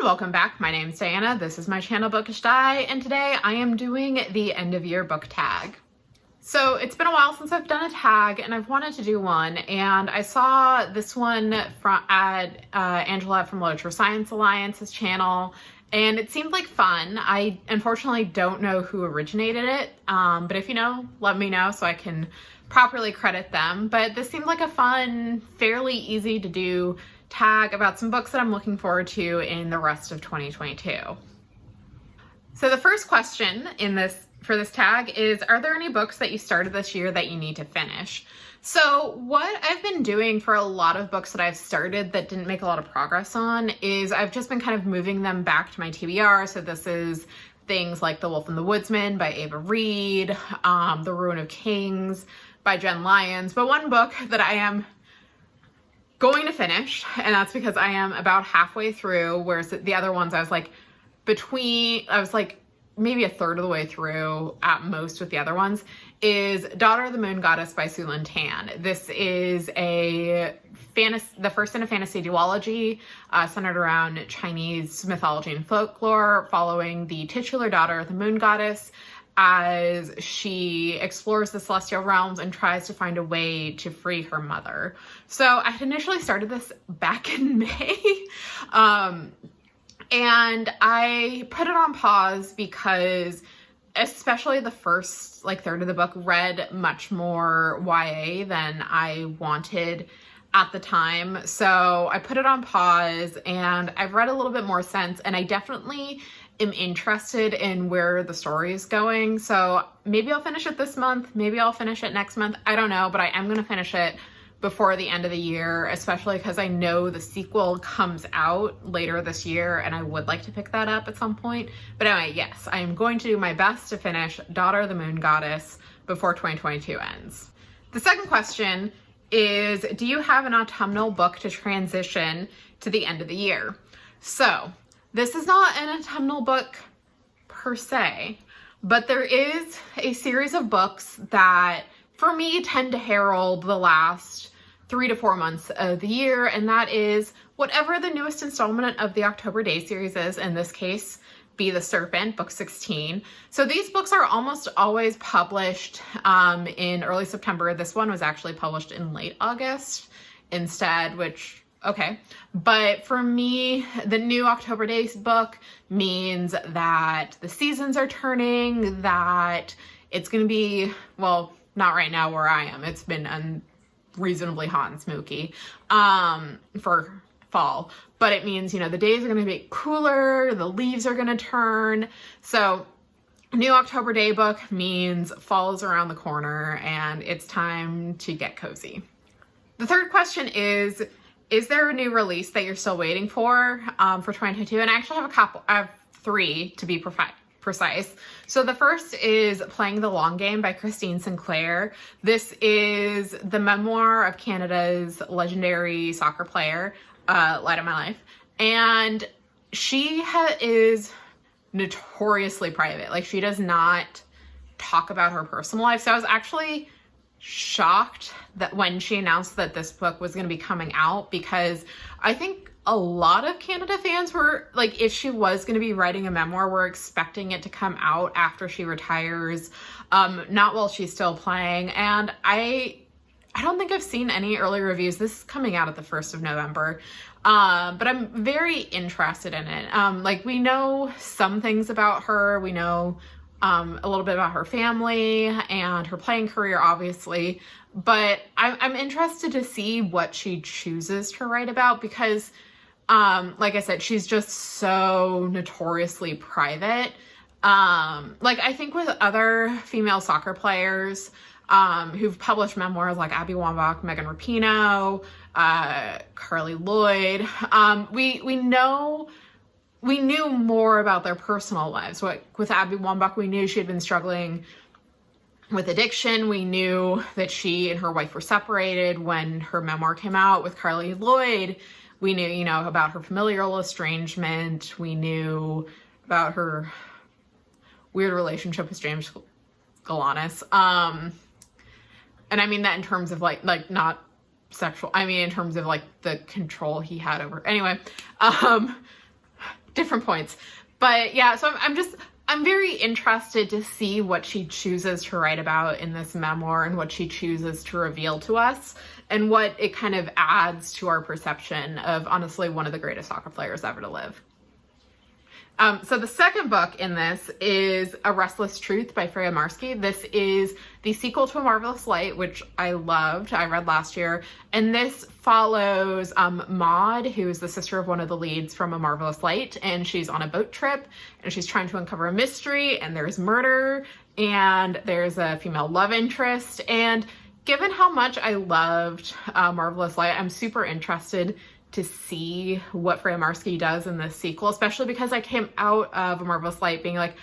welcome back. My name's Diana. This is my channel Bookish Di, and today I am doing the end of year book tag. So it's been a while since I've done a tag and I've wanted to do one, and I saw this one at Angela from Literature Science Alliance's channel, and it seemed like fun. I unfortunately don't know who originated it, but if you know, let me know so I can properly credit them. But this seemed like a fun, fairly easy to do tag about some books that I'm looking forward to in the rest of 2022. So the first question for this tag is, are there any books that you started this year that you need to finish? So what I've been doing for a lot of books that I've started that didn't make a lot of progress on is I've just been kind of moving them back to my TBR. So this is things like The Wolf and the Woodsman by Ava Reed, The Ruin of Kings by Jen Lyons. But one book that I am going to finish, and that's because I am about halfway through, whereas the other ones I was like maybe a third of the way through at most with the other ones, is Daughter of the Moon Goddess by Su Lin Tan. This is the first in a fantasy duology centered around Chinese mythology and folklore, following the titular daughter of the moon goddess as she explores the celestial realms and tries to find a way to free her mother. So I had initially started this back in May, and I put it on pause because especially the first third of the book read much more YA than I wanted at the time. So I put it on pause and I've read a little bit more since, and I definitely am interested in where the story is going. So maybe I'll finish it this month, maybe I'll finish it next month, I don't know, but I am going to finish it before the end of the year, especially because I know the sequel comes out later this year and I would like to pick that up at some point. But anyway, yes, I am going to do my best to finish Daughter of the Moon Goddess before 2022 ends. The second question is, do you have an autumnal book to transition to the end of the year? So this is not an autumnal book per se, but there is a series of books that for me tend to herald the last 3 to 4 months of the year, and that is whatever the newest installment of the October Day series is, in this case, Be the Serpent, book 16. So these books are almost always published in early September. This one was actually published in late August instead, which, okay. But for me, the new October Days book means that the seasons are turning, that it's going to be, well, not right now where I am. It's been unreasonably hot and smoky for fall, but it means, the days are going to be cooler, the leaves are going to turn. So new October Day book means fall is around the corner and it's time to get cozy. The third question is there a new release that you're still waiting for 2022? And I actually have I have 3 to be precise. So the first is Playing the Long Game by Christine Sinclair. This is the memoir of Canada's legendary soccer player, Light of My Life. And she is notoriously private. She does not talk about her personal life. So I was actually shocked that when she announced that this book was going to be coming out, because I think a lot of Canada fans were if she was going to be writing a memoir, we're expecting it to come out after she retires, not while she's still playing. And I don't think I've seen any early reviews. This is coming out at the 1st of November. But I'm very interested in it. We know some things about her. We know a little bit about her family and her playing career, obviously. But I'm interested to see what she chooses to write about, because like I said, she's just so notoriously private. I think with other female soccer players who've published memoirs like Abby Wambach, Megan Rapinoe, Carly Lloyd, we knew more about their personal lives. With Abby Wambach, we knew she had been struggling with addiction. We knew that she and her wife were separated when her memoir came out. With Carly Lloyd, we knew, about her familial estrangement. We knew about her weird relationship with James Galanis. And I mean that in terms of not sexual. I mean in terms of the control he had over. Anyway, different points. But yeah, so I'm very interested to see what she chooses to write about in this memoir and what she chooses to reveal to us and what it kind of adds to our perception of, honestly, one of the greatest soccer players ever to live. So the second book in this is A Restless Truth by Freya Marski. This is the sequel to A Marvelous Light, which I loved. I read last year. And this follows Maud, who is the sister of one of the leads from A Marvelous Light. And she's on a boat trip and she's trying to uncover a mystery, and there's murder and there's a female love interest. And given how much I loved Marvelous Light, I'm super interested to see what Freya Marski does in this sequel, especially because I came out of A Marvelous Light being like,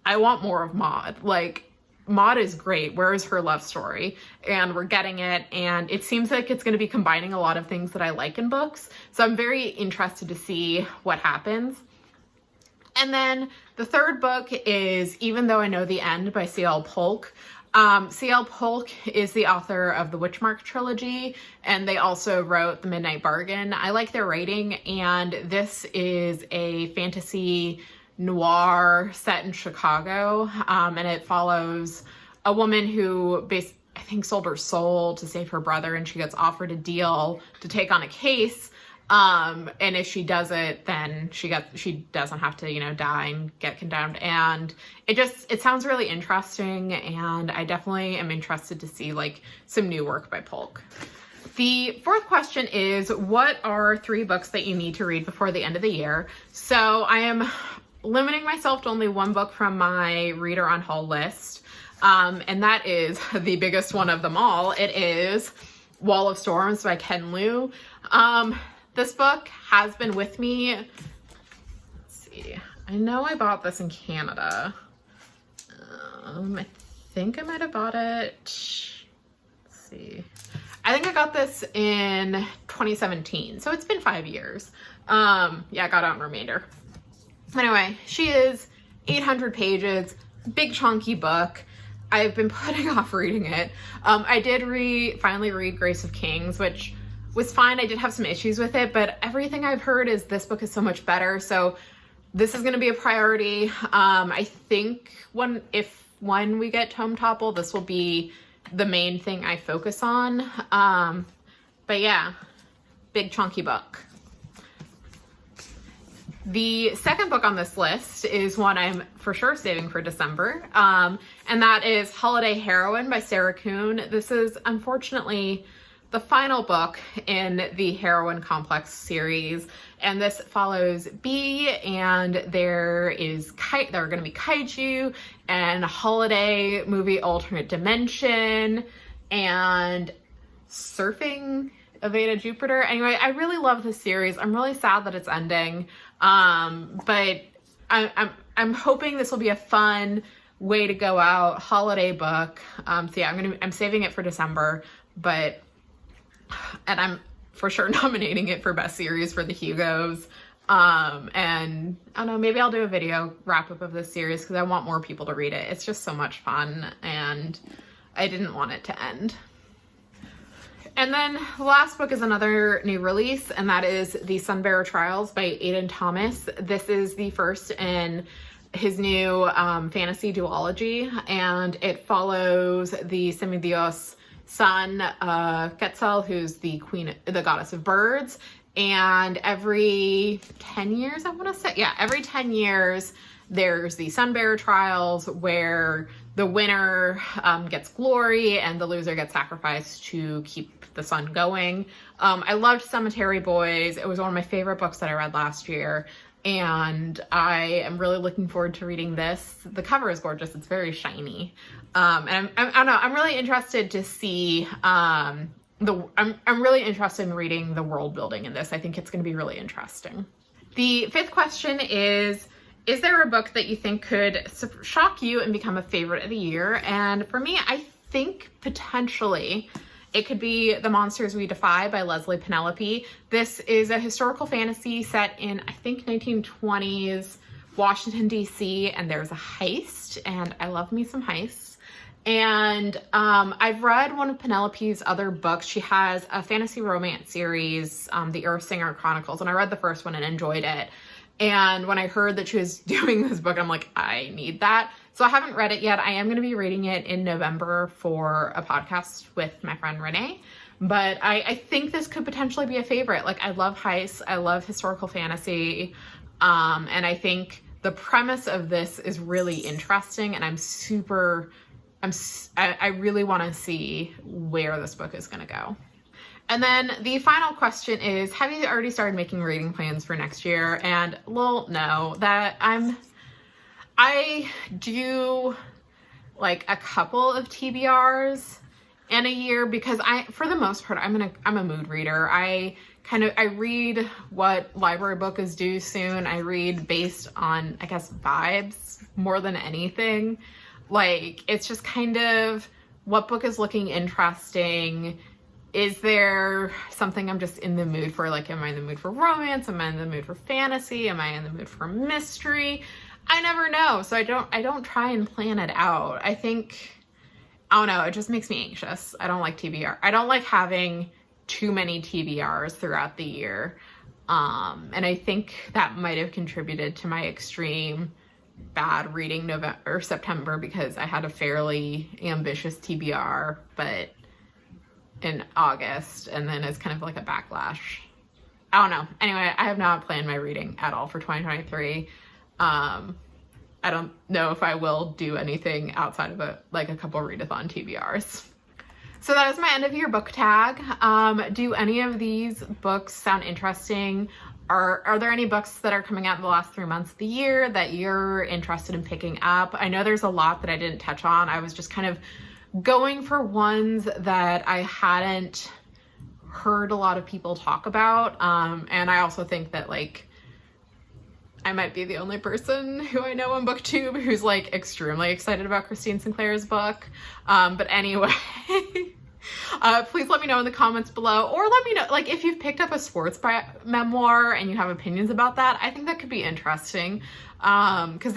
I want more of Maud. Like, Maud is great. Where is her love story? And we're getting it, and it seems like it's going to be combining a lot of things that I like in books. So I'm very interested to see what happens. And then the third book is Even Though I Know the End by C.L. Polk. C.L. Polk is the author of the Witchmark trilogy, and they also wrote The Midnight Bargain. I like their writing, and this is a fantasy noir set in Chicago, and it follows a woman who I think sold her soul to save her brother, and she gets offered a deal to take on a case. And if she does it, then she doesn't have to, die and get condemned. And it sounds really interesting. And I definitely am interested to see like some new work by Polk. The fourth question is, what are 3 books that you need to read before the end of the year? So I am limiting myself to only 1 book from my reader on haul list. And that is the biggest one of them all. It is Wall of Storms by Ken Liu. This book has been with me. Let's see. I know I bought this in Canada. I think I might have bought it. Let's see. I think I got this in 2017. So it's been 5 years. Yeah, I got it on remainder. Anyway, she is 800 pages, big chunky book. I've been putting off reading it. I did finally read Grace of Kings, which was fine. I did have some issues with it, but everything I've heard is this book is so much better. So this is going to be a priority. I think when we get Tome Topple, this will be the main thing I focus on. But yeah, big chunky book. The second book on this list is one I'm for sure saving for December. And that is Holiday Heroine by Sarah Kuhn. This is unfortunately the final book in the Heroine Complex series, and this follows Bee, and there are going to be kaiju and holiday movie alternate dimension and surfing Aveda Jupiter. Anyway, I really love this series. I'm really sad that it's ending, but I'm hoping this will be a fun way to go out holiday book. So yeah, I'm saving it for December, and I'm for sure nominating it for Best Series for the Hugos. And I don't know, maybe I'll do a video wrap up of this series because I want more people to read it. It's just so much fun, and I didn't want it to end. And then the last book is another new release, and that is The Sunbearer Trials by Aidan Thomas. This is the first in his new fantasy duology, and it follows the semidios son, Quetzal, who's the goddess of birds. And every 10 years, every 10 years, there's the Sunbearer Trials where the winner gets glory and the loser gets sacrificed to keep the sun going. I loved Cemetery Boys. It was one of my favorite books that I read last year, and I am really looking forward to reading this. The cover is gorgeous. It's very shiny. And I don't know, I'm really interested to see, I'm really interested in reading the world building in this. I think it's going to be really interesting. The fifth question is there a book that you think could shock you and become a favorite of the year? And for me, I think potentially it could be The Monsters We Defy by Leslie Penelope. This is a historical fantasy set in, I think, 1920s Washington, D.C., and there's a heist, and I love me some heists. And I've read one of Penelope's other books. She has a fantasy romance series, The Earthsinger Chronicles, and I read the first one and enjoyed it. And when I heard that she was doing this book, I'm like, I need that. So I haven't read it yet. I am going to be reading it in November for a podcast with my friend Renee. But I think this could potentially be a favorite. Like, I love heists. I love historical fantasy. And I think the premise of this is really interesting. And I really want to see where this book is going to go. And then the final question is, have you already started making reading plans for next year? And well, no, I do like a couple of TBRs in a year because for the most part, I'm a mood reader. I read what library book is due soon. I read based on, I guess, vibes more than anything. Like, it's just kind of what book is looking interesting. Is there something I'm just in the mood for? Like, am I in the mood for romance? Am I in the mood for fantasy? Am I in the mood for mystery? I never know. So I don't try and plan it out. I don't know. It just makes me anxious. I don't like TBR. I don't like having too many TBRs throughout the year. And I think that might have contributed to my extreme bad reading November or September, because I had a fairly ambitious TBR, but in August, and then it's kind of like a backlash. I don't know. Anyway, I have not planned my reading at all for 2023. I don't know if I will do anything outside of a couple readathon TBRs. So that is my end of year book tag. Do any of these books sound interesting? Are there any books that are coming out in the last 3 months of the year that you're interested in picking up? I know there's a lot that I didn't touch on. I was just kind of going for ones that I hadn't heard a lot of people talk about. And I also think that, like, I might be the only person who I know on BookTube who's like extremely excited about Christine Sinclair's book. But anyway, please let me know in the comments below, or let me know, like, if you've picked up a sports memoir and you have opinions about that. I think that could be interesting. Cause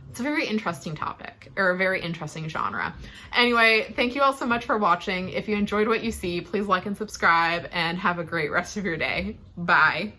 it's a very interesting topic, or a very interesting genre. Anyway, thank you all so much for watching. If you enjoyed what you see, please like and subscribe, and have a great rest of your day. Bye.